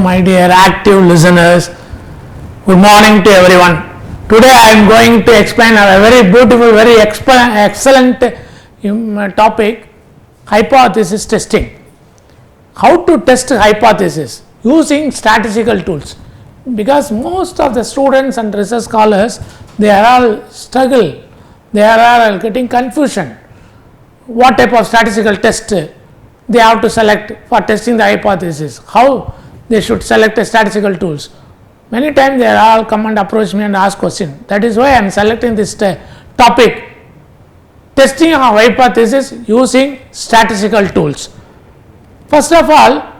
my dear active listeners. Good morning to everyone. Today I am going to explain a very beautiful, very excellent topic, hypothesis testing. How to test hypothesis using statistical tools, because most of the students and research scholars, they are all struggle, they are all getting confusion. What type of statistical test they have to select for testing the hypothesis, how they should select the statistical tools. Many times they are all come and approach me and ask question. That is why I am selecting this topic, testing of hypothesis using statistical tools. First of all,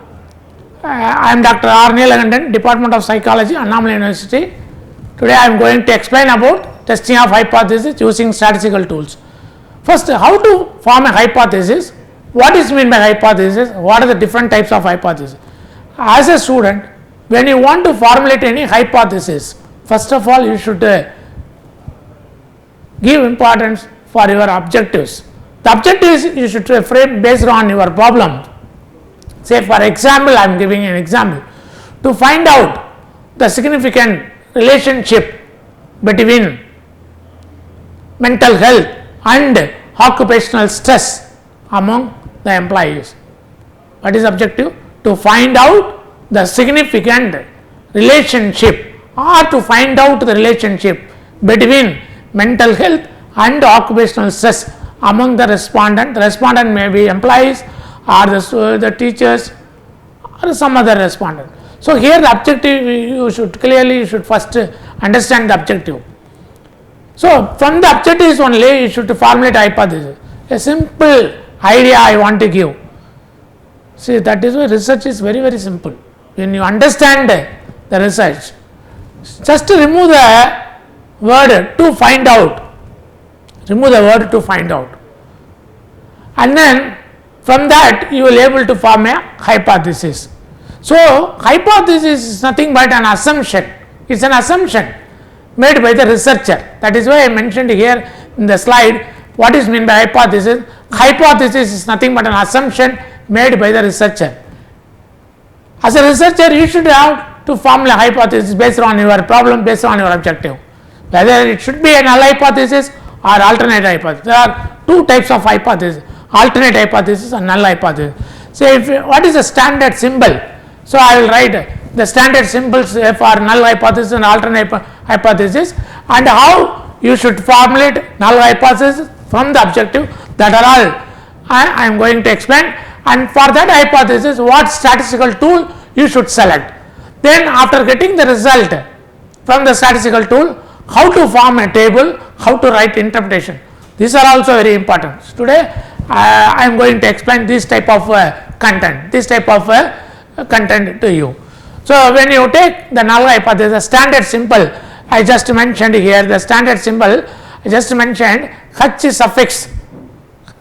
I am Dr. R. NEELAKANDAN, Department of Psychology, ANNAMALAI University. Today I am going to explain about testing of hypothesis using statistical tools. First, how to form a hypothesis, what is meant by hypothesis, what are the different types of hypothesis. As a student, when you want to formulate any hypothesis, first of all you should give importance for your objectives. The objectives you should frame based on your problem. Say for example, I am giving an example, to find out the significant relationship between mental health and occupational stress among the employees. What is objective? To find out the significant relationship, or to find out the relationship between mental health and occupational stress among the respondent. The respondent may be employees or the teachers or some other respondent. So here the objective, you should first understand the objective. So from the objectives only you should formulate hypothesis. A simple idea I want to give. See, that is why research is very, very simple. When you understand the research, just remove the word to find out. Remove the word to find out. And then from that you will be able to form a hypothesis. So hypothesis is nothing but an assumption. It is an assumption made by the researcher. That is why I mentioned here in the slide what is meant by hypothesis. Hypothesis is nothing but an assumption made by the researcher. As a researcher, you should have to form a hypothesis based on your problem, based on your objective. Whether it should be a null hypothesis or alternate hypothesis. There are two types of hypothesis, alternate hypothesis and null hypothesis. So what is the standard symbol? So I will write the standard symbols for null hypothesis and alternate hypothesis, and how you should formulate null hypothesis from the objective. That are all I am going to explain. And for that hypothesis, what statistical tool you should select. Then after getting the result from the statistical tool, how to form a table, how to write interpretation. These are also very important. Today I am going to explain this type of content, to you. So when you take the null hypothesis, the standard symbol I just mentioned here, the standard symbol I just mentioned, H suffix.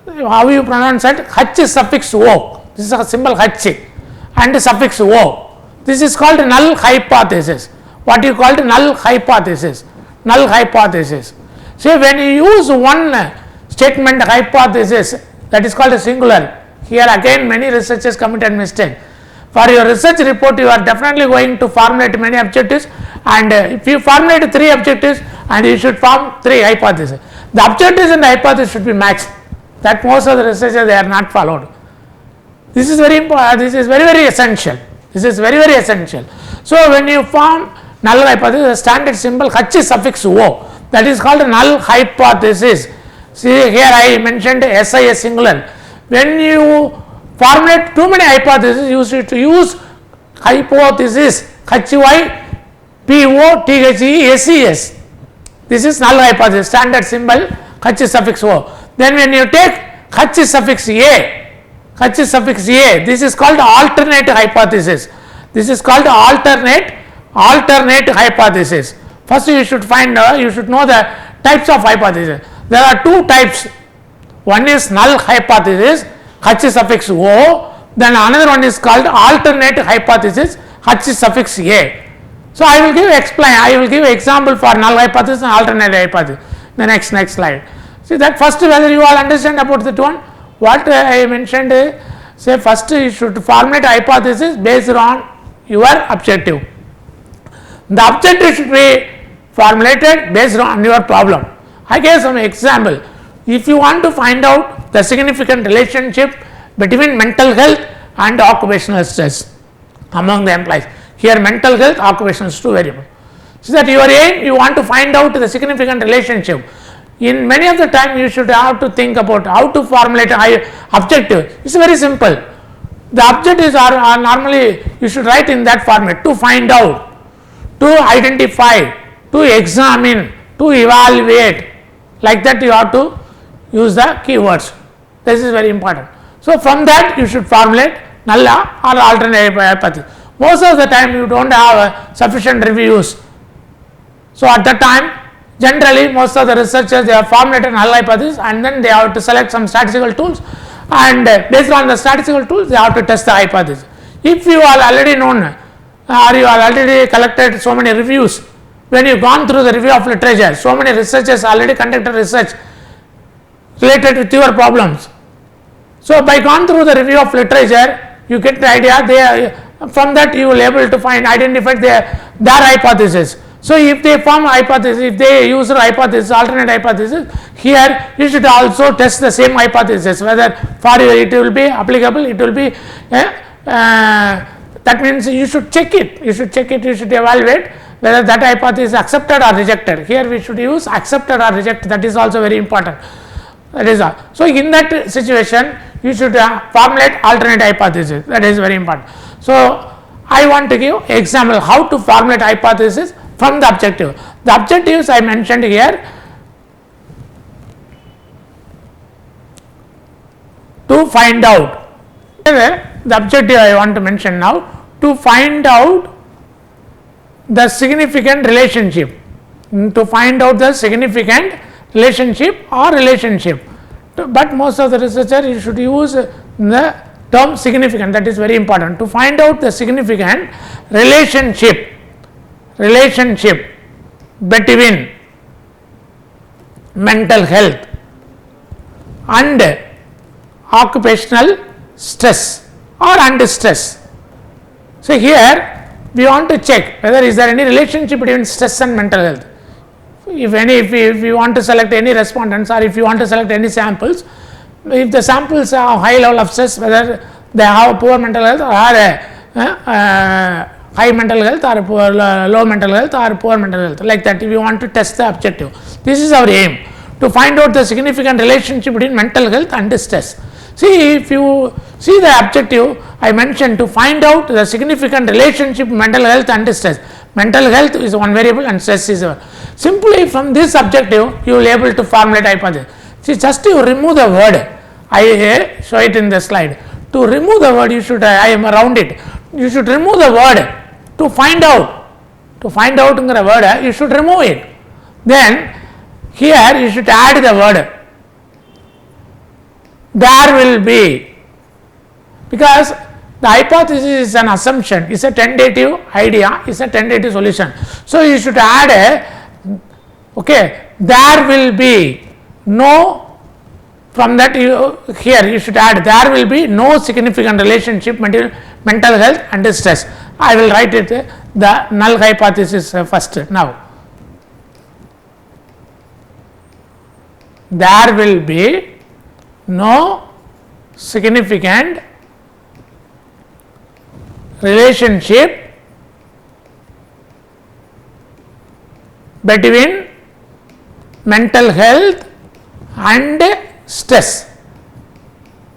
How you pronounce it? H suffix O. This is a symbol H and suffix O. This is called null hypothesis. What you call null hypothesis? Null hypothesis. So when you use one statement hypothesis, that is called a singular. Here again many researchers committed mistake. For your research report, you are definitely going to formulate many objectives, and if you formulate 3 objectives, and you should form 3 hypotheses. The objectives and the hypothesis should be matched. That most of the researchers, they are not followed. This is very important. This is very, very essential. This is very, very essential. So when you form null hypothesis, the standard symbol H suffix O, that is called null hypothesis. See here I mentioned SI singular. When you formulate too many hypotheses, you should use hypothesis HYPOTHESES. This is null hypothesis, standard symbol H suffix O. Then when you take H suffix A, this is called alternate hypothesis. This is called alternate hypothesis. First you should you should know the types of hypothesis. There are 2 types. One is null hypothesis, H suffix O. Then another one is called alternate hypothesis, H suffix A. So I will give example for null hypothesis and alternate hypothesis. The next slide. See that first, whether you all understand about that one, what I mentioned, say first you should formulate hypothesis based on your objective. The objective should be formulated based on your problem. I gave some example. If you want to find out the significant relationship between mental health and occupational stress among the employees, here mental health, occupational stress, 2 variables. So that your aim, you want to find out the significant relationship. In many of the time, you should have to think about how to formulate an objective. It's very simple. The objectives are normally, you should write in that format: to find out, to identify, to examine, to evaluate. Like that, you have to use the keywords. This is very important. So, from that you should formulate null or alternate hypothesis. Most of the time you don't have sufficient reviews. So, at that time, generally most of the researchers, they have formulated null hypothesis and then they have to select some statistical tools, and based on the statistical tools they have to test the hypothesis. If you are already known or you are already collected so many reviews, when you gone through the review of literature, so many researchers already conducted research related with your problems. So, by gone through the review of literature, you get the idea, from that you will able to identify their hypothesis. So, if they form hypothesis, if they use hypothesis, alternate hypothesis, here you should also test the same hypothesis, whether for you it will be applicable, it will be, that means you should check it, you should evaluate whether that hypothesis is accepted or rejected. Here we should use accepted or rejected, that is also very important. That is all. So, in that situation, you should formulate alternate hypothesis, that is very important. So, I want to give example how to formulate hypothesis from the objective. The objectives I mentioned here: to find out. The objective I want to mention now: to find out the significant relationship. To find out the significant relationship or relationship. But most of the researchers, you should use the term significant, that is very important. To find out the significant relationship between mental health and occupational stress or under stress. So, here we want to check whether is there any relationship between stress and mental health. If you want to select any respondents, or if you want to select any samples, if the samples have high level of stress, whether they have poor mental health or high mental health or poor, low mental health or poor mental health, like that, if you want to test the objective. This is our aim, to find out the significant relationship between mental health and stress. See, if you see the objective, I mentioned to find out the significant relationship mental health and stress. Mental health is one variable and stress is one. Simply from this objective, you will be able to formulate hypothesis. See, just to remove the word, I show it in the slide. To remove the word, you should, I am around it. You should remove the word to find out. To find out in the word, you should remove it. Then here you should add the word. There will be, because the hypothesis is an assumption, is a tentative idea, is a tentative solution. So, you should add there will be no, from that here you should add there will be no significant relationship between mental health and stress. I will write it the null hypothesis first now. There will be no significant relationship between mental health and stress.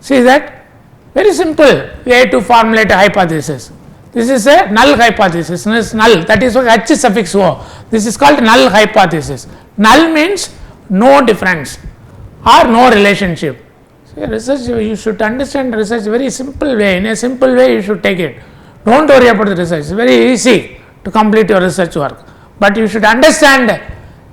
See that? Very simple way to formulate a hypothesis. This is a null hypothesis. This is null, that is what H suffix O. This is called null hypothesis. Null means no difference or no relationship. See, research, you should understand research very simple way. In a simple way, you should take it. Don't worry about the research. It's very easy to complete your research work, but you should understand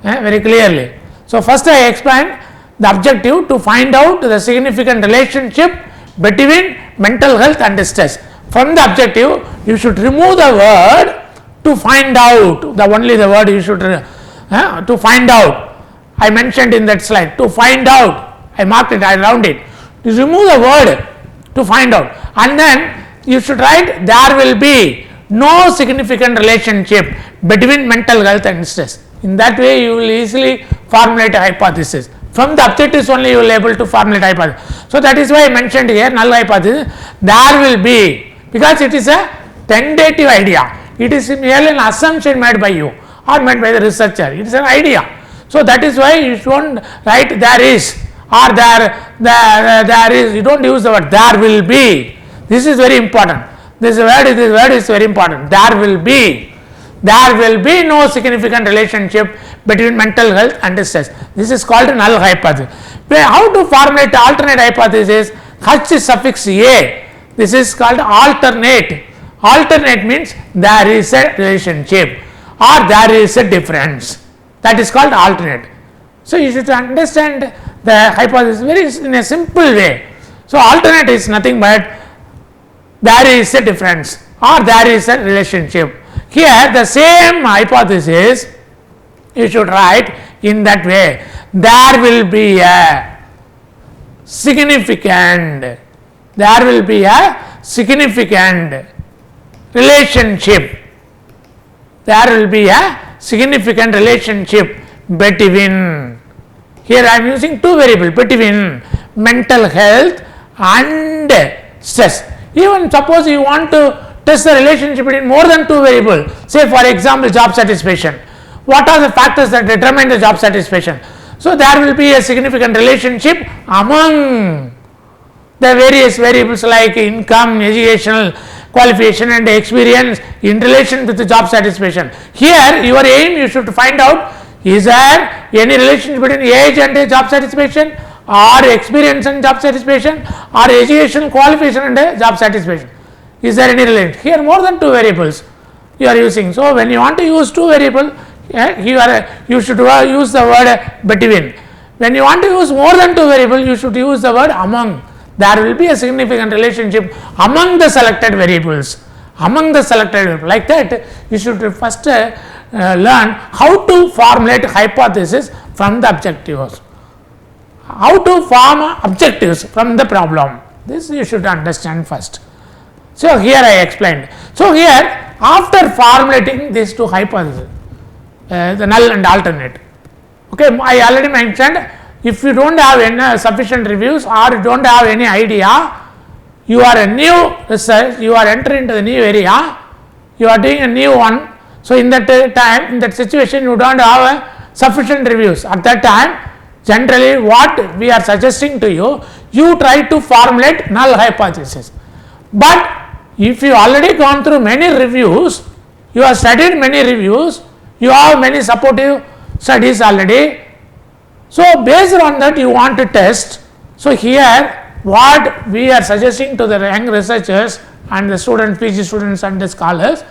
very clearly. So, first I explained the objective to find out the significant relationship between mental health and stress. From the objective, you should remove the word to find out. Only the word you should to find out. I mentioned in that slide, to find out. I marked it, I round it. You remove the word to find out, and then you should write there will be no significant relationship between mental health and stress. In that way you will easily formulate a hypothesis. From the objectives only you will be able to formulate hypothesis. So that is why I mentioned here null hypothesis. There will be, because it is a tentative idea, it is merely an assumption made by you or made by the researcher, it is an idea. So that is why you shouldn't write there is or there is, you don't use the word there will be. This is very important. This word is very important. There will be no significant relationship between mental health and stress. This is called null hypothesis. How to formulate the alternate hypothesis? H suffix a. This is called alternate. Alternate means there is a relationship or there is a difference. That is called alternate. So you should understand the hypothesis very in a simple way. So alternate is nothing but there is a difference or there is a relationship. Here the same hypothesis you should write in that way. There will be a significant relationship. There will be a significant relationship between, here I am using two variables, between mental health and stress. Even suppose you want to test the relationship between more than two variables, say for example job satisfaction. What are the factors that determine the job satisfaction? So there will be a significant relationship among the various variables like income, educational qualification and experience in relation with the job satisfaction. Here your aim, you should find out, is there any relationship between age and job satisfaction, or experience and job satisfaction, or educational qualification and job satisfaction. Is there any relation? Here more than two variables you are using. So when you want to use two variables, you should use the word between. When you want to use more than two variables, you should use the word among. There will be a significant relationship among the selected variables. Like that, you should first learn how to formulate hypothesis from the objectives. How to form objectives from the problem. This you should understand first. So here I explained. So here, after formulating these two hypotheses, the null and alternate. Okay, I already mentioned, if you don't have any sufficient reviews or you don't have any idea, you are a new research, you are entering into the new area, you are doing a new one. So in that time, in that situation, you don't have sufficient reviews. At that time, generally what we are suggesting to you, you try to formulate null hypothesis. But if you already gone through many reviews, you have studied many reviews, you have many supportive studies already. So based on that you want to test. So here what we are suggesting to the young researchers and the students, PG students and the scholars,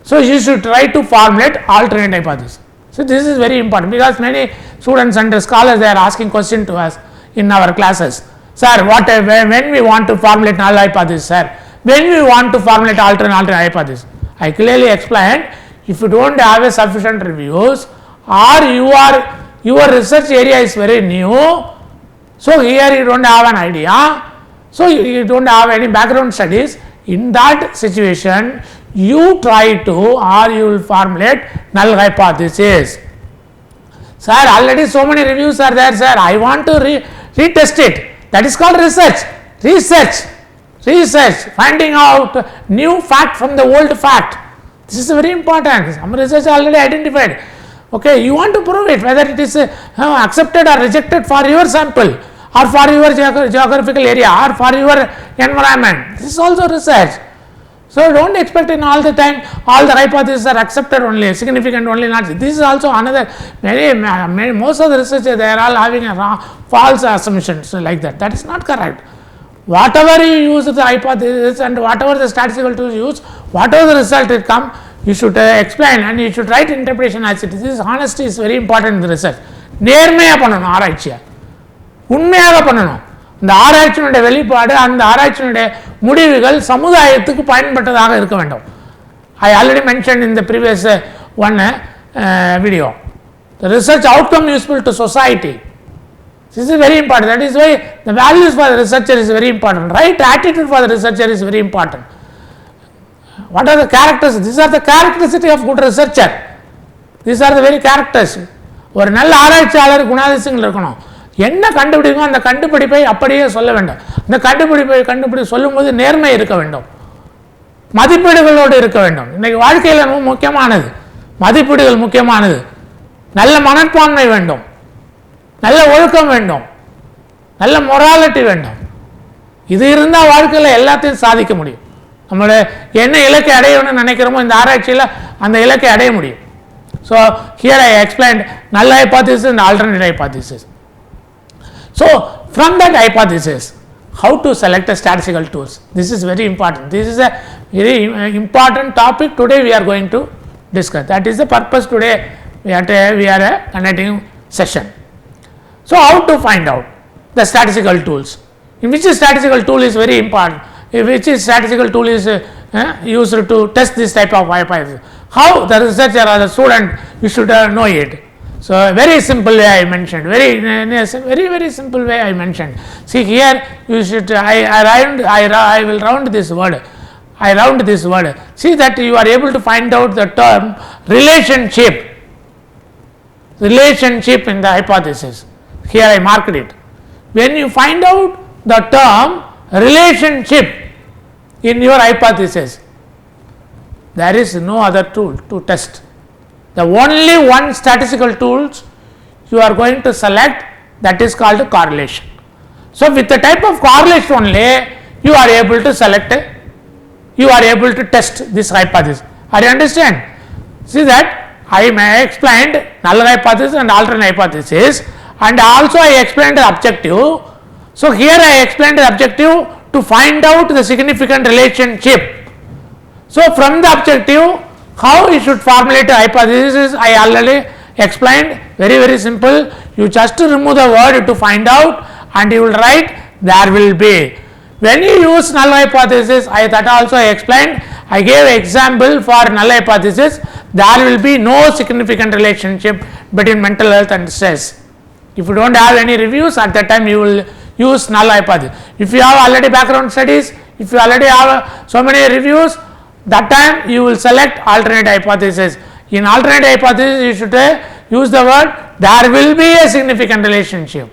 so you should try to formulate alternate hypothesis. So this is very important, because many students and the scholars, they are asking question to us in our classes. Sir, when we want to formulate null hypothesis, sir, when we want to formulate alternate hypothesis? I clearly explained, if you don't have a sufficient reviews or your research area is very new, so here you don't have an idea, so you don't have any background studies, in that situation you try to, or you will formulate null hypothesis. Sir, already so many reviews are there, sir, I want to retest it. That is called research, finding out new fact from the old fact. This is very important. Some research already identified. Okay, you want to prove it, whether it is accepted or rejected for your sample, or for your geographical area, or for your environment. This is also research. So don't expect in all the time all the hypotheses are accepted only, significant only, not. This is also another, most of the researchers, they are all having a false assumptions like that. That is not correct. Whatever you use the hypothesis and whatever the statistical tools use, whatever the result it come, you should explain and you should write interpretation as it is. This honesty is very important in the research. நேர்மையாக பண்ணணும் ஆராய்ச்சியை, உண்மையாக பண்ணணும். இந்த ஆராய்ச்சியினுடைய வெளிப்பாடு, அந்த ஆராய்ச்சியினுடைய முடிவுகள் சமுதாயத்துக்கு பயன்பட்டதாக இருக்க வேண்டும். I already mentioned in the previous video, the research outcome useful to society. This is very important. That is why the values for the researcher is very important. Right attitude for the researcher is very important. What are the characters? These are the characteristic of good researcher. These are the very characters. ஒரு நல்ல ஆராய்ச்சியாளர் குணாதிசயங்கள் இருக்கணும். என்ன கண்டுபிடிக்கும் அந்த கண்டுபிடிப்பை அப்படியே சொல்ல வேண்டும். அந்த கண்டுபிடி சொல்லும்போது நேர்மை இருக்க வேண்டும், மதிப்பீடுகளோடு இருக்க வேண்டும். இன்னைக்கு வாழ்க்கையில் ரொம்ப முக்கியமானது மதிப்பீடுகள் முக்கியமானது. நல்ல மனப்பான்மை வேண்டும், நல்ல ஒழுக்கம் வேண்டும், நல்ல மொராலிட்டி வேண்டும். இது இருந்தால் வாழ்க்கையில் எல்லாத்தையும் சாதிக்க முடியும். நம்மளோட என்ன இலக்கை அடையணும்னு நினைக்கிறோமோ இந்த ஆராய்ச்சியில் அந்த இலக்கை அடைய முடியும். So here I explained null hypothesis and alternate hypothesis. So from that hypothesis, how to select a statistical tools? This is very important. This is a very important topic today we are going to discuss. That is the purpose today we are conducting session. So how to find out the statistical tools? In which statistical tool is very important? Which statistical tool is used to test this type of hypothesis? How the researcher or the student you should know it. So very simple way I mentioned, very simple way I mentioned. See here you should I will round this word. I round this word. See that you are able to find out the term relationship in the hypothesis. Here I marked it. When you find out the term relationship in your hypothesis, there is no other tool to test. The only one statistical tools you are going to select, that is called correlation. So with the type of correlation only you are able to select, you are able to test this hypothesis. Are you understand? See that I may explained null hypothesis and alternate hypothesis, and also I explained the objective. So here I explained the objective to find out the significant relationship. So from the objective, how you should formulate a hypothesis I already explained. Very simple. You just remove the word to find out and you will write there will be. When you use null hypothesis, that also I explained. I gave example for null hypothesis. There will be no significant relationship between mental health and stress. If you don't have any reviews, at that time you will use null hypothesis. If you have already background studies, if you already have so many reviews, that time you will select alternate hypothesis. In alternate hypothesis you should use the word there will be a significant relationship.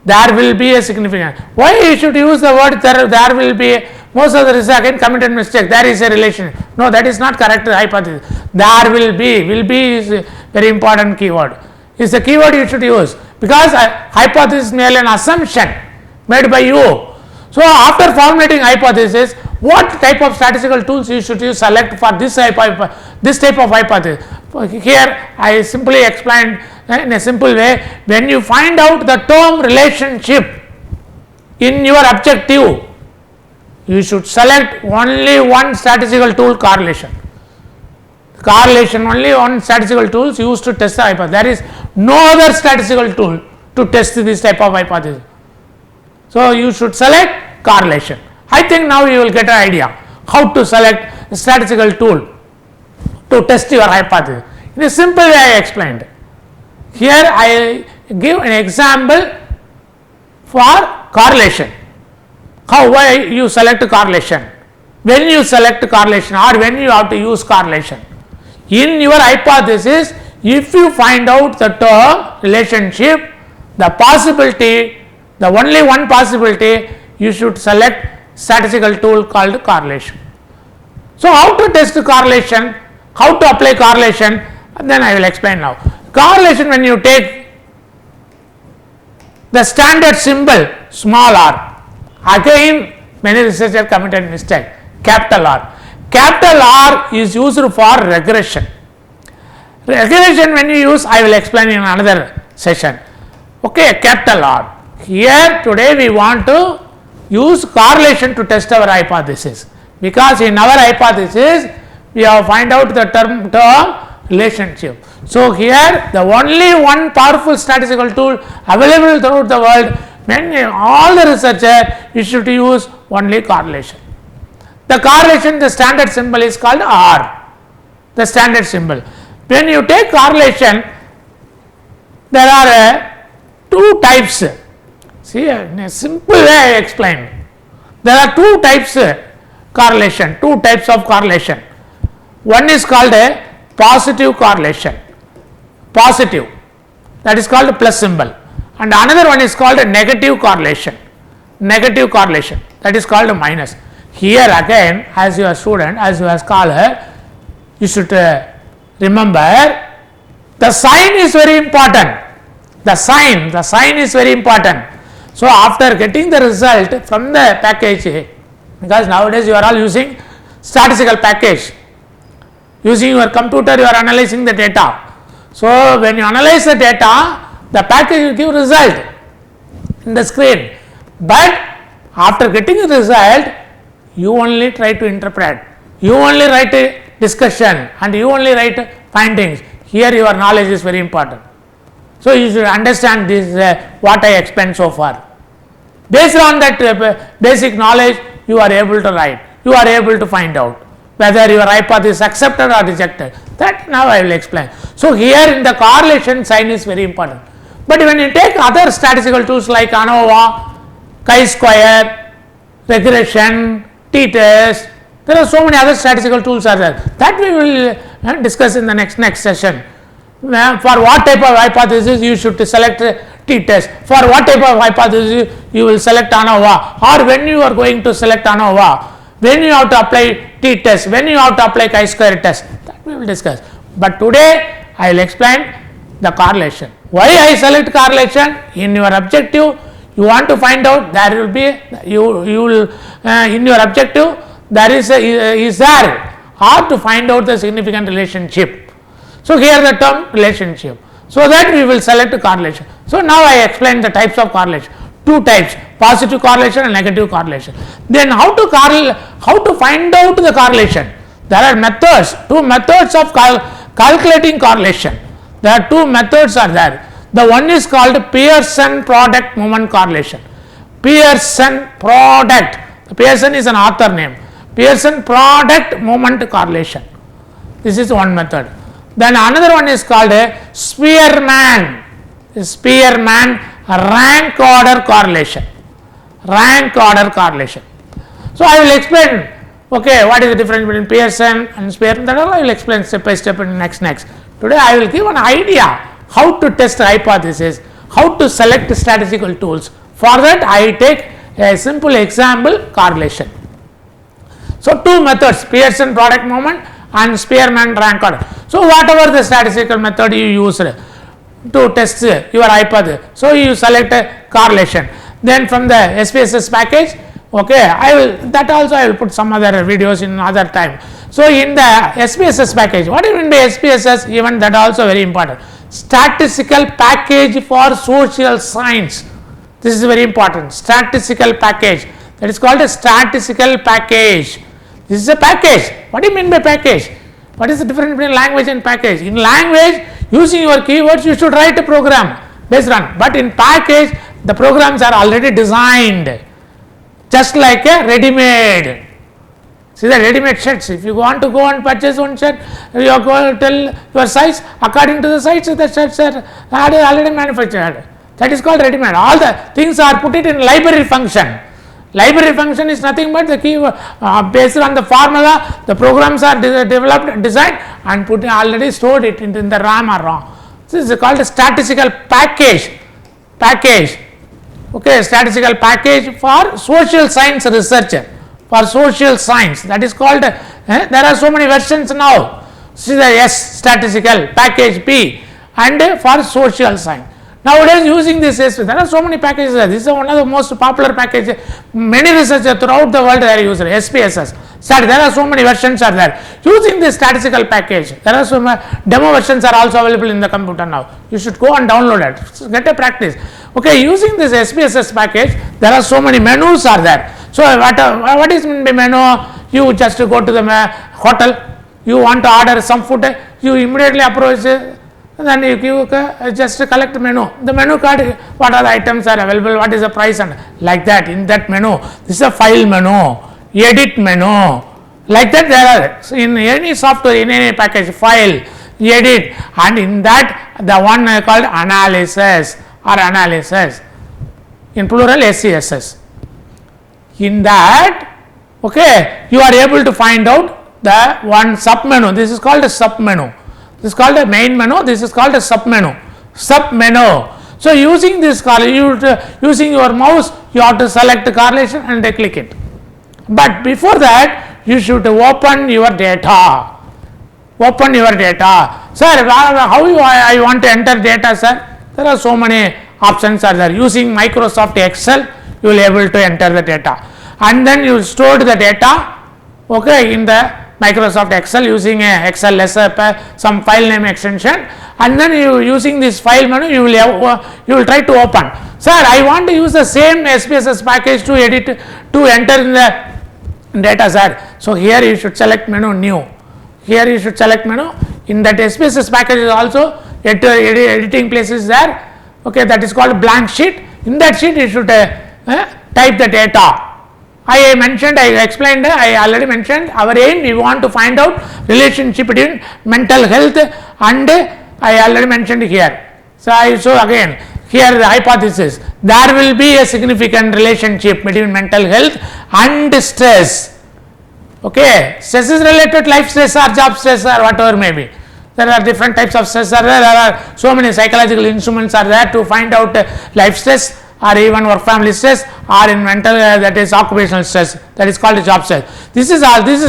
There will be a significant. Why you should use the word there will be? Most of the research again committed mistake. There is a relation. No, that is not correct hypothesis. There will be. Will be is a very important keyword. Is the keyword you should use, because hypothesis is merely an assumption made by you. So after formulating hypothesis, what type of statistical tools you should use select for this type of hypothesis? Here I simply explained in a simple way. When you find out the term relationship in your objective, you should select only one statistical tool, correlation. Correlation, only one statistical tools used to test the hypothesis. There is no other statistical tool to test this type of hypothesis. So you should select correlation. I think now you will get an idea how to select a statistical tool to test your hypothesis. In a simple way I explained. Here I give an example for correlation. Why you select correlation? When you select correlation or when you have to use correlation. In your hypothesis, if you find out the term relationship, the possibility, the only one possibility, you should select statistical tool called correlation. So how to test correlation, how to apply correlation, and then I will explain now. Correlation, when you take the standard symbol small r, again many researchers committed mistake, capital R. Capital R is used for regression. Regression when you use, I will explain in another session. Okay, capital R. Here today we want to use correlation to test our hypothesis, because in our hypothesis we have find out the term relationship. So here the only one powerful statistical tool available throughout the world, when all the researcher you should use only correlation. The correlation, the standard symbol is called R, the standard symbol. When you take correlation, there are two types. See, in a simple way I explained. There are two types correlation, two types of correlation. One is called a positive correlation, positive, that is called a plus symbol, and another one is called a negative correlation, negative correlation, that is called a minus. Here again, as your student, as your scholar, you should remember the sign is very important. The sign is very important. So after getting the result from the package, because nowadays you are all using statistical package, using your computer you are analyzing the data. So when you analyze the data, the package will give result in the screen, but after getting the result, you only try to interpret, you only write a discussion, and you only write findings. Here your knowledge is very important. So you should understand this what I explained so far. Based on that basic knowledge, you are able to write, you are able to find out whether your hypothesis is accepted or rejected. That now I will explain. So here in the correlation, sign is very important. But when you take other statistical tools like ANOVA, chi-square, regression, t-test, there are so many other statistical tools are there. That we will discuss in the next session. For what type of hypothesis you should select t-test, for what type of hypothesis you will select ANOVA, or when you are going to select ANOVA, when you have to apply t-test, when you have to apply chi-square test, that we will discuss. But today I will explain the correlation. Why I select correlation? In your objective, you want to find out, there will be, you will in your objective there is there how to find out the significant relationship. So here the term relationship, so that we will select a correlation. So now I explained the types of correlation, two types, positive correlation and negative correlation. Then how to find out the correlation? There are methods, two methods of calculating correlation. There are two methods are there. The one is called Pearson product moment correlation. Pearson product, Pearson is an author name. Pearson product moment correlation. This is one method. Then another one is called a Spearman rank order correlation. Rank order correlation. So I will explain, okay, what is the difference between Pearson and Spearman, that all I will explain step by step in next. Today I will give an idea how to test hypothesis, how to select statistical tools. For that I take a simple example, correlation. So two methods, Pearson product moment and Spearman rank order. So whatever the statistical method you use to test your hypothesis, so you select a correlation. Then from the SPSS package, okay, I will put some other videos in other time. So in the SPSS package, what do you mean by SPSS? Even that also very important. Statistical package for social science. This is very important. Statistical package, that is called a statistical package. This is a package. What do you mean by package? What is the difference between language and package? In language, using your keywords, you should write a program based on. But in package, the programs are already designed, just like a ready-made. See the ready-made sets. If you want to go and purchase one set, you are going to tell your size according to the size. The sets are already manufactured. That is called ready-made. All the things are put it in library function. Library function is nothing but the key based on the formula. The programs are developed, designed, and put already stored it in the RAM or ROM. This is called a statistical package. Okay, statistical package for social science researcher. For social science, that is called. There are so many versions now. See the S statistical package P, and for social science. Nowadays using this S, there are so many packages. This is one of the most popular packages. Many researchers throughout the world are using SPSS. There are so many versions are there. Using this statistical package, there are some demo versions are also available in the computer now. You should go and download it. Get a practice. Okay, using this SPSS package, there are so many menus are there. So what is meant by menu? You just go to the hotel. You want to order some food. You immediately approach. Then you just collect the menu. The menu card, what are the items are available, what is the price, and like that. In that menu, this is a file menu, edit menu, like that. There are, so in any software, in any package, file, edit, and in that the one called analysis or analysis, in plural SCSS. In that Okay, you are able to find out the one sub menu. This is called a sub menu. This is called a main menu. This is called a sub menu. Sub menu. So using this using your mouse, you have to select the correlation and click it. But before that, you should open your data. Open your data. Sir, how I want to enter data, sir? There are so many options are there. Using Microsoft Excel, you will be able to enter the data. And then you store the data, okay, in the Microsoft Excel using a Excel some file name extension, and then you using this file menu you will try to open. Sir, I want to use the same SPSS package to edit to enter in the data, sir. So here you should select menu new. Here you should select menu. In that SPSS package is also editing place is there. Okay, that is called blank sheet. In that sheet you should type the data. I mentioned, I explained, I already mentioned our aim, we want to find out relationship between mental health and I already mentioned here. So again, here the hypothesis, there will be a significant relationship between mental health and stress. Okay, stress is related to life stress or job stress or whatever may be. There are different types of stress are there are so many psychological instruments are there to find out life stress or even work family stress or in mental that is occupational stress, that is called job stress. This is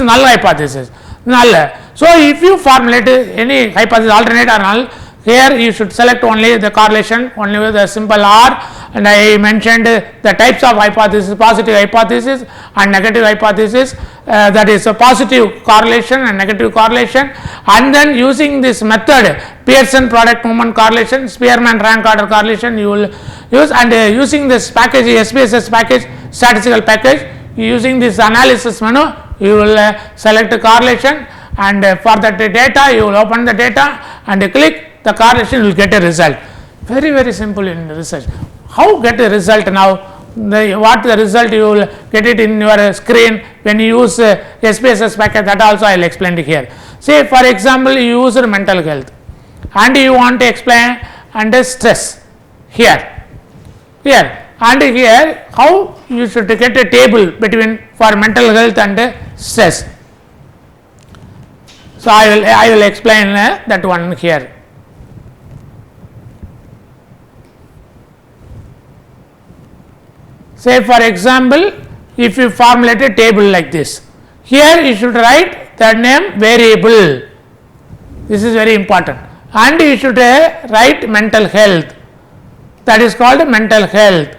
null hypothesis. Null. So if you formulate any hypothesis alternate or null, here you should select only the correlation only with the simple R, and I mentioned the types of hypothesis, positive hypothesis and negative hypothesis, that is a positive correlation and negative correlation, and then using this method Pearson product movement correlation, Spearman rank order correlation you will use, and using this package SPSS package, statistical package, using this analysis menu you will select the correlation, and for that data you will open the data and click the correlation, you will get a result. Very, very simple in research. How get a result now? What the result you will get it in your screen when you use SPSS package, that also I will explain it here. Say for example you use mental health and you want to explain under stress here and here how you should get a table between for mental health and stress. So I will explain that one here. Say for example, if you formulate a table like this, here you should write the name variable. This is very important, and you should write mental health. That is called mental health,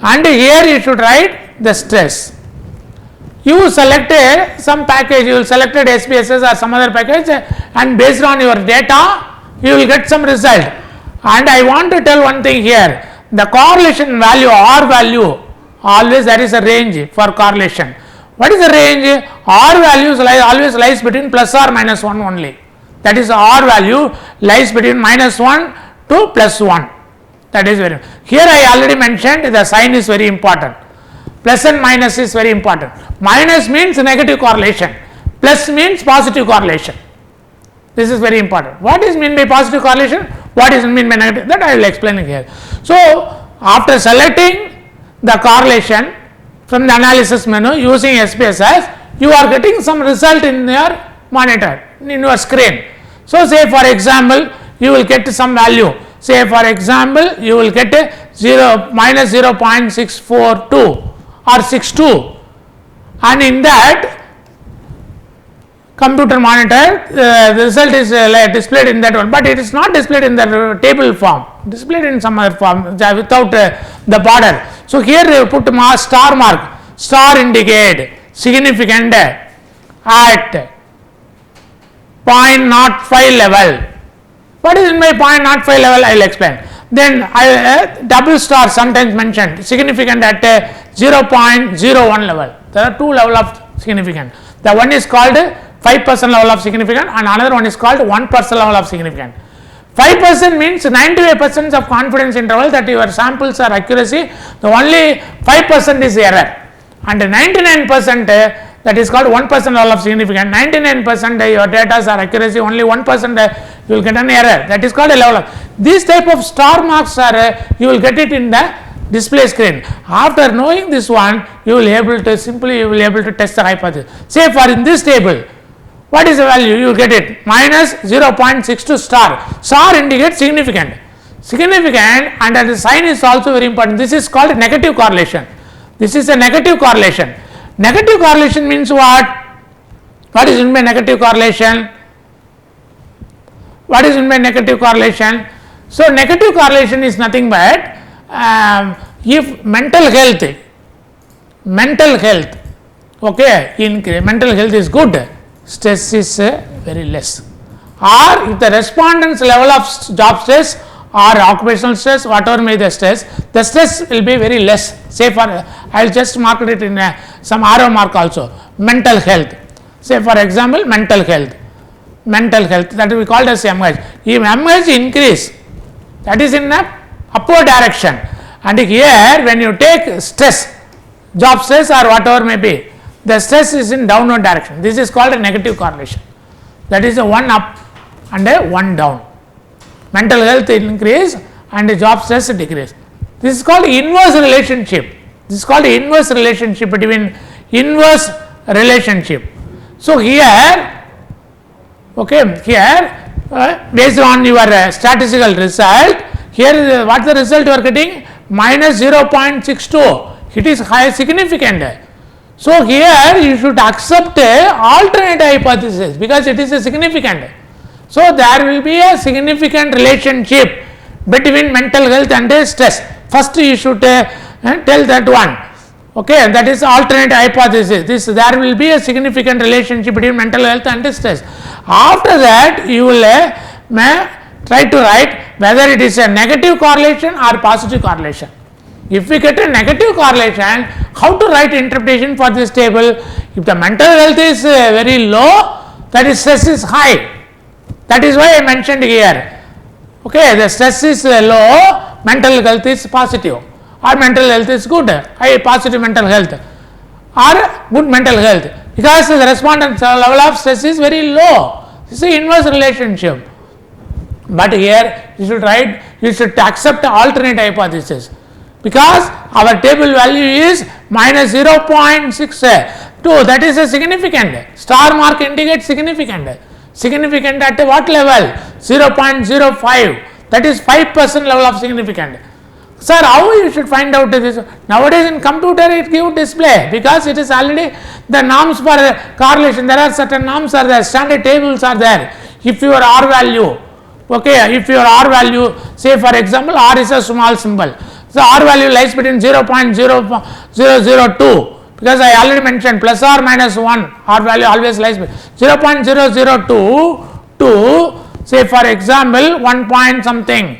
and here you should write the stress. You select some package, you will select SPSS or some other package, and based on your data you will get some result. And I want to tell one thing here, the correlation value R value, always there is a range for correlation. What is the range? R values always lies between plus or minus 1 only. That is R value lies between minus 1 to plus 1. That is very, here I already mentioned the sign is very important. Plus and minus is very important. Minus means negative correlation, plus means positive correlation. This is very important. What is mean by positive correlation? What is mean by negative? That I will explain here. So after selecting the correlation from the analysis menu using SPSS, you are getting some result in your monitor, in your screen. So say for example, you will get some value. Say for example, you will get a minus 0.642 or 62, and in that computer monitor the result is displayed in that one, but it is not displayed in the table form, displayed in some other form without the border. So here you put star mark, star indicate significant at 0.05 level. What is in my 0.05 level? I will explain. Then double star sometimes mentioned significant at 0.01 level. There are two level of significance. The one is called 5% level of significance and another one is called 1% level of significance. 5% means 95% of confidence interval that your samples are accuracy, the only 5% is error, and 99% that is called 1% level of significance. 99% your data are accuracy, only 1% you will get an error, that is called a level of. These type of star marks are you will get it in the display screen. After knowing this one, you will able to test the hypothesis. Say for in this table, what is the value? You will get it minus 0.62 star. Star indicates significant. And the sign is also very important. This is called negative correlation. This is a negative correlation. Negative correlation means what? What is meant by negative correlation? What is meant by negative correlation? So, negative correlation is nothing but if mental health, okay, mental health is good, stress is very less. Or if the respondent's level of job stress or occupational stress, whatever may the stress will be very less. Say for, I will just mark it in some arrow mark also, mental health. Say for example, mental health, that we call as MH. If MH increase, that is in a upward direction, and here when you take stress, job stress or whatever may be, the stress is in downward direction. This is called a negative correlation. That is a one up and a one down. Mental health increase and the job stress decrease. This is called inverse relationship. Between inverse relationship. So here, okay, based on your statistical result, here what the result you are getting? Minus 0.62. It is high significant. So here you should accept a alternate hypothesis because it is a significant. So there will be a significant relationship between mental health and stress. First you should tell that one. Okay, that is alternate hypothesis. There will be a significant relationship between mental health and stress. After that, you will try to write whether it is a negative correlation or positive correlation. If we get a negative correlation, how to write interpretation for this table? If the mental health is very low, that is stress is high. That is why I mentioned here. Okay, the stress is low, mental health is positive, or mental health is good, high positive mental health, or good mental health, because the respondent's level of stress is very low. This is an inverse relationship. But here you should write, you should accept alternate hypothesis, because our table value is minus 0.62. That is a significant. Star mark indicates significant. Significant at what level? 0.05. That is 5% level of significant. Sir, how you should find out this? Nowadays in computer it gives display, because it is already the norms for correlation. There are certain norms are there, standard tables are there. If your R value, okay, if your R value, say for example, R is a small symbol. So R value lies between 0.002. Because I already mentioned plus or minus 1, R value always lies between 0.002 to, say for example, 1 point something,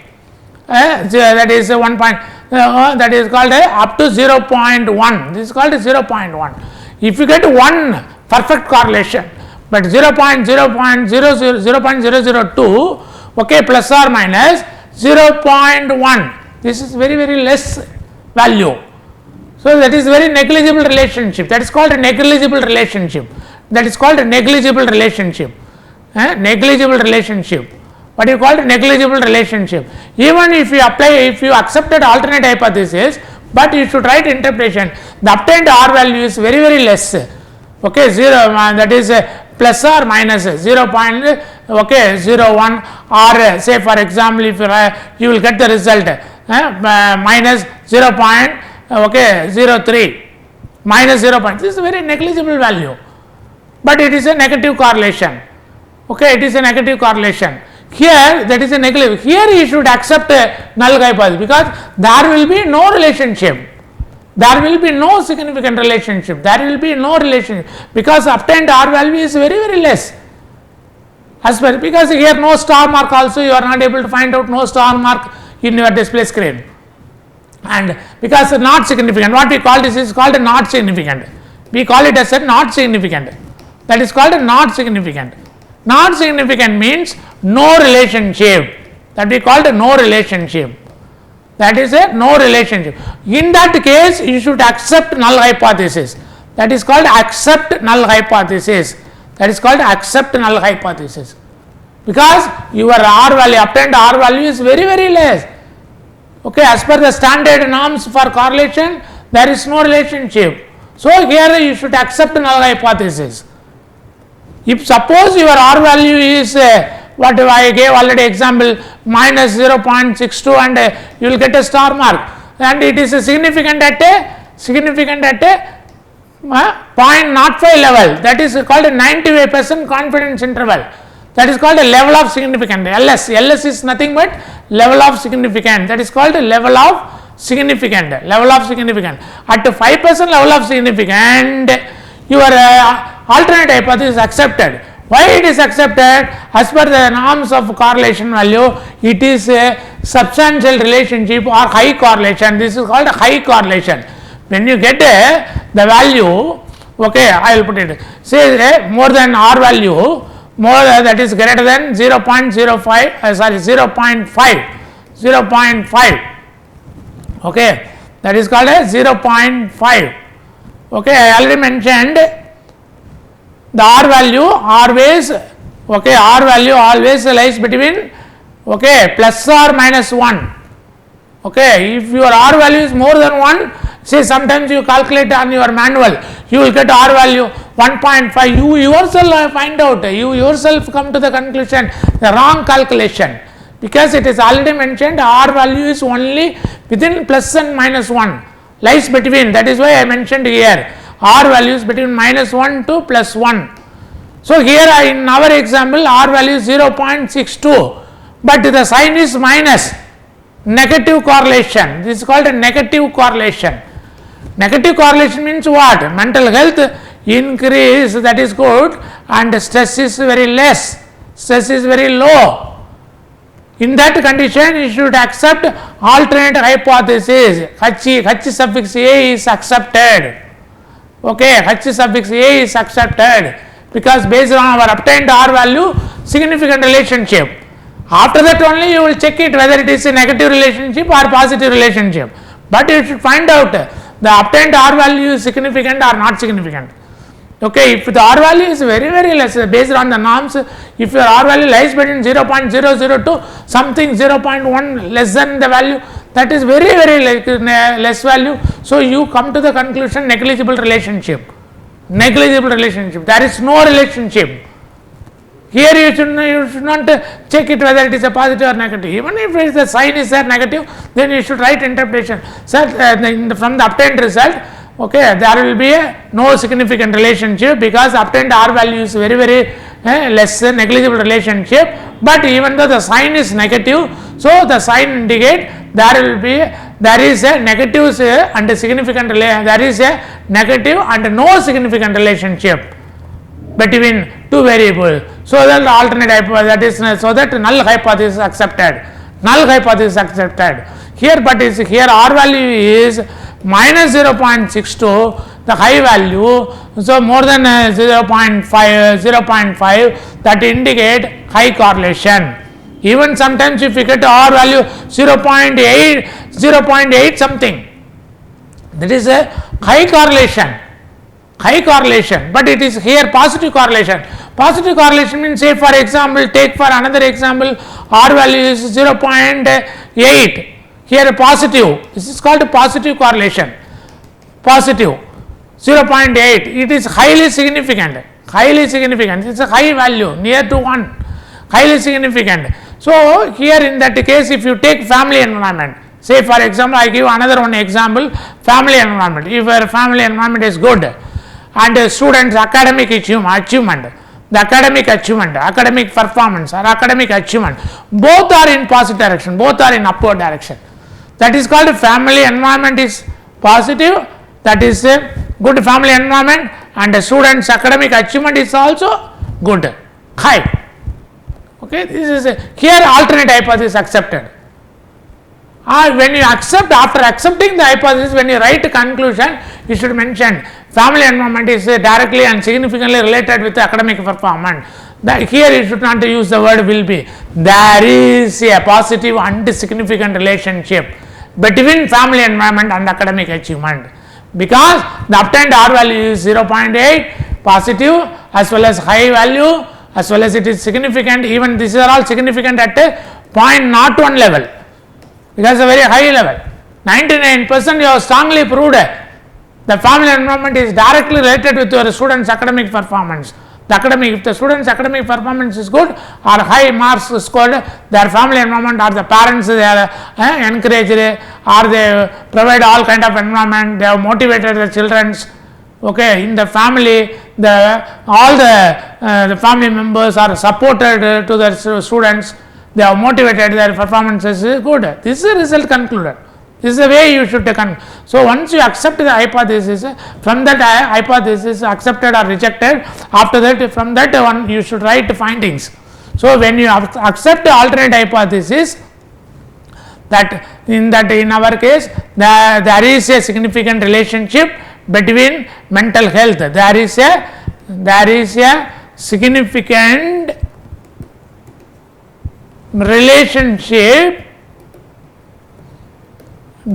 that is 1 point, that is called up to 0.1. This is called 0.1. If you get 1, perfect correlation, but 0.002, okay, plus or minus 0.1. This is very, very less value. So that is very negligible relationship. That is called a negligible relationship. Negligible relationship. What you call negligible relationship. Even if you accepted alternate hypothesis, but you should write interpretation. The obtained R value is very, very less. Okay, 0, that is plus or minus 0.01, or say for example, if you will get the result minus 0.03, minus 0. This is a very negligible value, but it is a negative correlation. Okay, it is a negative correlation. Here that is a negligible. Here you should accept a null hypothesis, because there will be no relationship. There will be no significant relationship. There will be no relationship, because obtained R value is very, very less. As well, because here no star mark also, you are not able to find out no star mark in your display screen. And because not significant, what we call this is called a not significant. We call it as a not significant. That is called a not significant. Not significant means no relationship. That we called a no relationship. That is a no relationship. In that case, you should accept null hypothesis. That is called accept null hypothesis. That is called accept null hypothesis. Because your R value, obtained R value is very, very less. Okay, as per the standard norms for correlation, there is no relationship. So here you should accept null hypothesis. If suppose your R value is what I gave already example minus 0.62 and you will get a star mark, and it is significant at a 0.05 level, that is called a 95% confidence interval, that is called a level of significance. LS is nothing but level of significance, that is called a level of significant. At 5% level of significant, your alternate hypothesis is accepted. Why it is accepted? As per the norms of correlation value, it is a substantial relationship or high correlation. This is called a high correlation. When you get the value, okay, I will put it, say more than R value, more that is greater than 0.05, 0.5, okay, that is called a 0.5. Okay, I already mentioned the R value always, okay, R value always lies between, okay, plus or minus 1. Okay, if your R value is more than 1, say sometimes you calculate on your manual, you will get R value 1.5, you yourself find out, you yourself come to the conclusion, the wrong calculation, because it is already mentioned R value is only within plus and minus 1, lies between, that is why I mentioned here, R value is between minus 1 to plus 1. So here in our example R value is 0.62, but the sign is minus, negative correlation, this is called a negative correlation. Negative correlation means what? Mental health increase, that is good, and stress is very less, stress is very low. In that condition, you should accept alternate hypothesis. H suffix A is accepted. Okay, H suffix A is accepted because based on our obtained R value, significant relationship. After that only you will check it whether it is a negative relationship or positive relationship. But you should find out the obtained R value is significant or not significant. Okay, if the R value is very less based on the norms, if your R value lies between 0.002 something 0.1 less than the value, that is very less value. So you come to the conclusion negligible relationship. There is no relationship. Here you should not check it whether it is a positive or negative. Even if the sign is there negative, then you should write interpretation. So from the obtained result, okay, there will be no significant relationship because obtained R value is very less negligible relationship. But even though the sign is negative, so the sign indicate there is a negative and a significant there is a negative and no significant relationship between two variables. So that alternate hypothesis, that is so that null hypothesis is accepted. Here, but is here R value is minus 0.62, the high value, so more than 0.5 that indicate high correlation. Even sometimes if you get R value 0.8 something, that is a high correlation, but it is here positive correlation. Positive correlation means, say for example, take for another example, R value is 0.8, here positive, this is called positive correlation, positive 0.8, it is highly significant, it is a high value near to 1, highly significant. So here in that case, if you take family environment, say for example, I give another one example, family environment. If your family environment is good and students academic achievement, the academic achievement, academic performance or academic achievement, both are in positive direction, both are in upward direction. That is called family environment is positive, that is a good family environment, and the students academic achievement is also good, high. Okay, this is here alternate hypothesis accepted. When you accept, after accepting the hypothesis, when you write a conclusion, you should mention family environment is directly and significantly related with academic performance. That here you should not use the word will be. There is a positive and significant relationship between family environment and academic achievement, because the obtained R value is 0.8 positive as well as high value as well as it is significant. Even these are all significant at a 0.01 level. because a very high level. 99% you have strongly proved the family environment is directly related with your students' academic performance. If the students' academic performance is good or high marks scored, their family environment or the parents they are encouraged or they provide all kind of environment, they have motivated the children. Okay, in the family, all the family members are supported to the students, they have motivated, their performance is good. This is the result concluded. This is the way you should take on. So once you accept the hypothesis, from that hypothesis accepted or rejected, after that from that one you should write findings. So when you accept the alternate hypothesis, that in our case there is a significant relationship between mental health. There is a significant relationship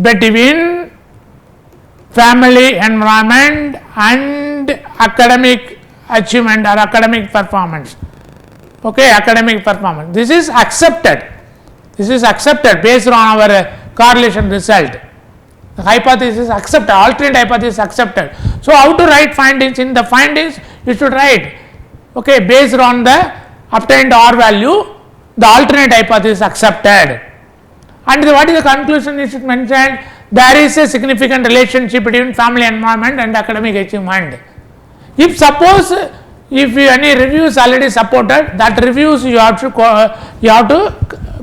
between family environment and academic achievement or academic performance. Okay, academic performance. This is accepted. Based on our correlation result. The hypothesis accepted, alternate hypothesis accepted. So how to write findings? In the findings you should write, okay, based on the obtained R value, the alternate hypothesis accepted. And what is the conclusion you should mention? There is a significant relationship between family environment and academic achievement. If suppose any reviews already supported, that reviews you have to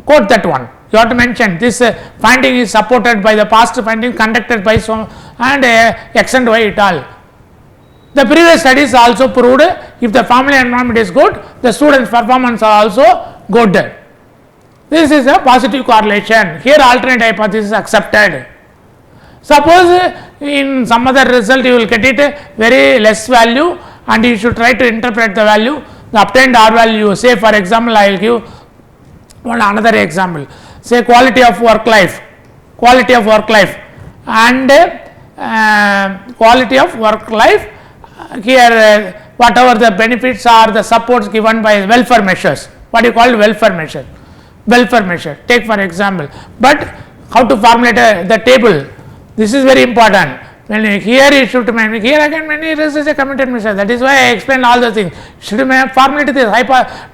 quote that one. You have to mention this finding is supported by the past finding conducted by so and X and Y et al. The previous studies also proved if the family environment is good, the students' performance are also good. This is a positive correlation. Here alternate hypothesis accepted. Suppose in some other result you will get it very less value and you should try to interpret the value, the obtained R value. Say for example, I will give another example. Say quality of work life and quality of work life. Here whatever the benefits are, the supports given by welfare measures. What you call welfare measure? Welfare measure. Take for example, but how to formulate the table? This is very important. When here you should here again many research committed measures. That is why I explained all the things. Should formulate this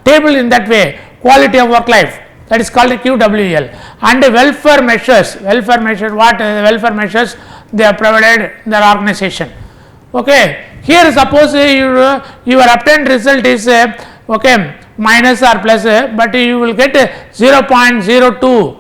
table in that way. Quality of work life. That is called QWL. And welfare measures. Welfare measures. What welfare measures they have provided in their organization. Okay. Here suppose your obtained result is okay, minus or plus, but you will get 0.02.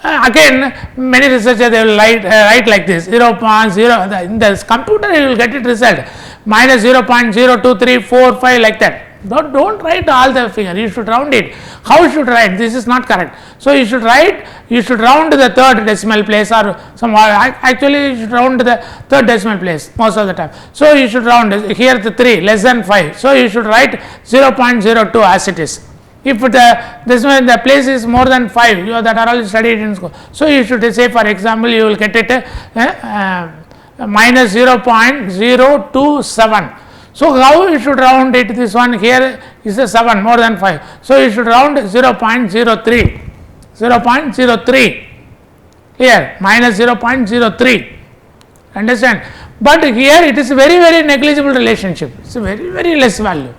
Again many researchers they will write like this 0.0 in this computer you will get it result minus 0.02345 like that. Don't write all the figure, you should round it. How you should write? This is not correct. So you should round the third decimal place or actually you should round the third decimal place most of the time. So you should round here the 3 less than 5. So you should write 0.02 as it is. If the place is more than 5, that are all studied in school. So you should say for example you will get it minus 0.027. So how you should round it? This one here is a 7 more than 5. So you should round 0.03. Here minus 0.03. Understand? But here it is very negligible relationship. It's a very less value.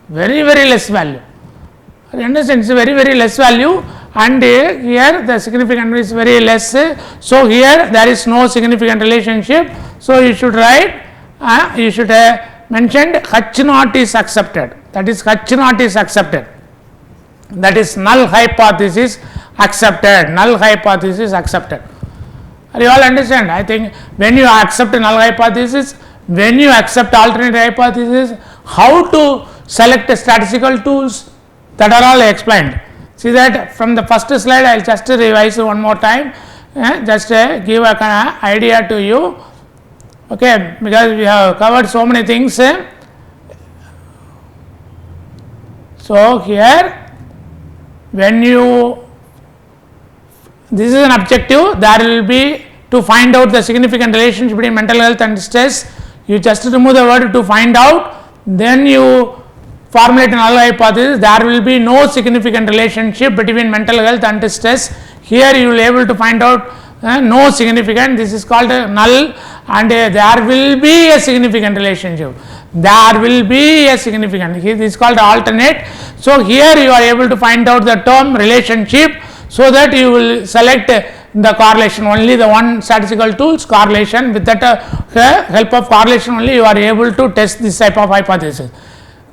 Very less value. You understand? It's a very less value, and here the significant is very less. So here there is no significant relationship. So you should write. You should mention H0 is accepted. That is H0 is accepted. That is null hypothesis accepted. Null hypothesis accepted. Are you all understand? I think when you accept null hypothesis, when you accept alternate hypothesis, how to select statistical tools, that are all explained. See that from the first slide I will just revise one more time, just give a kind of idea to you, okay, because we have covered so many things. So here when this is an objective, there will be to find out the significant relationship between mental health and stress. You just remove the word to find out, then you formulate a null hypothesis. There will be no significant relationship between mental health and stress. here you will able to find out no significant, this is called null, and there will be a significant relationship, there will be a significant, this is called alternate. So here you are able to find out the term relationship, so that you will select the correlation, only the one statistical tools correlation. With that help of correlation only you are able to test this type of hypothesis,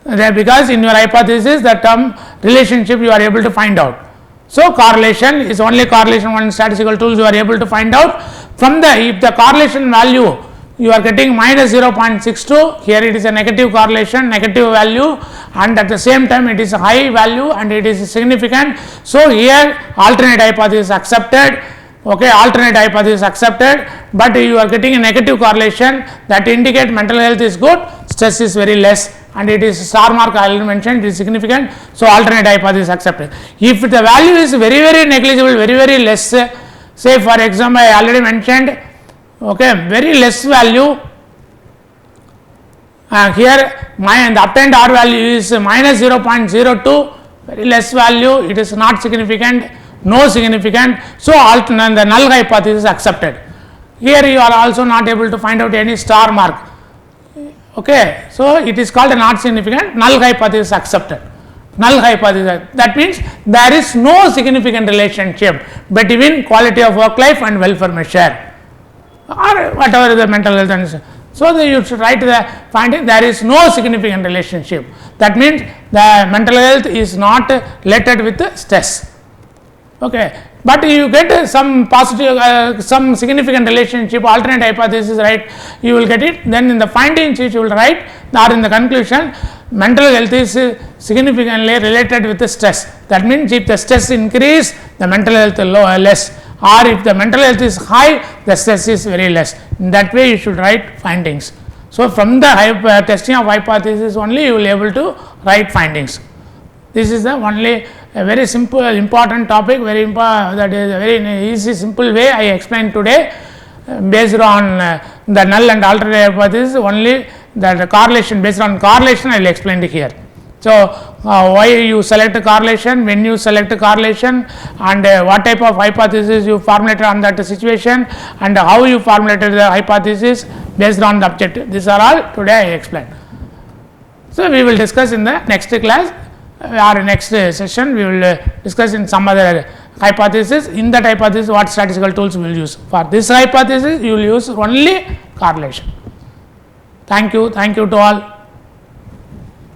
because in your hypothesis the term relationship you are able to find out. So correlation is only correlation one statistical tools you are able to find out. From the, if the correlation value you are getting minus 0.62, here it is a negative correlation, negative value, and at the same time it is a high value and it is significant. So here alternate hypothesis accepted, okay, alternate hypothesis accepted, but you are getting a negative correlation, that indicate mental health is good, stress is very less, and it is star mark I already mentioned, it is significant. So alternate hypothesis accepted. If the value is very negligible, very less, say for example I already mentioned, okay, very less value, here the obtained R value is minus 0.02, very less value, it is not significant, no significant. So the null hypothesis accepted. Here you are also not able to find out any star mark, okay, so it is called a not significant, null hypothesis accepted. Null hypothesis, that means there is no significant relationship between quality of work life and welfare measure, or whatever the mental health and so you should write the finding, there is no significant relationship, that means the mental health is not related with stress, okay, but you get some positive some significant relationship, alternate hypothesis, right, you will get it. Then in the findings you will write, or in the conclusion, mental health is significantly related with the stress, that means if the stress increase, the mental health less, or if the mental health is high, the stress is very less. In that way you should write findings. So from the testing of hypothesis only you will able to write findings. This is the only a very simple important topic, very that is a very easy simple way I explained today, based on the null and alternate hypothesis, only the correlation, based on correlation I will explain it here. So why you select a correlation, when you select a correlation, and what type of hypothesis you formulated on that situation, and how you formulated the hypothesis based on the objective. These are all today I explained. So we will discuss in the next class or next session, we will discuss in some other hypothesis. In that hypothesis what statistical tools we will use. For this hypothesis you will use only correlation. Thank you to all.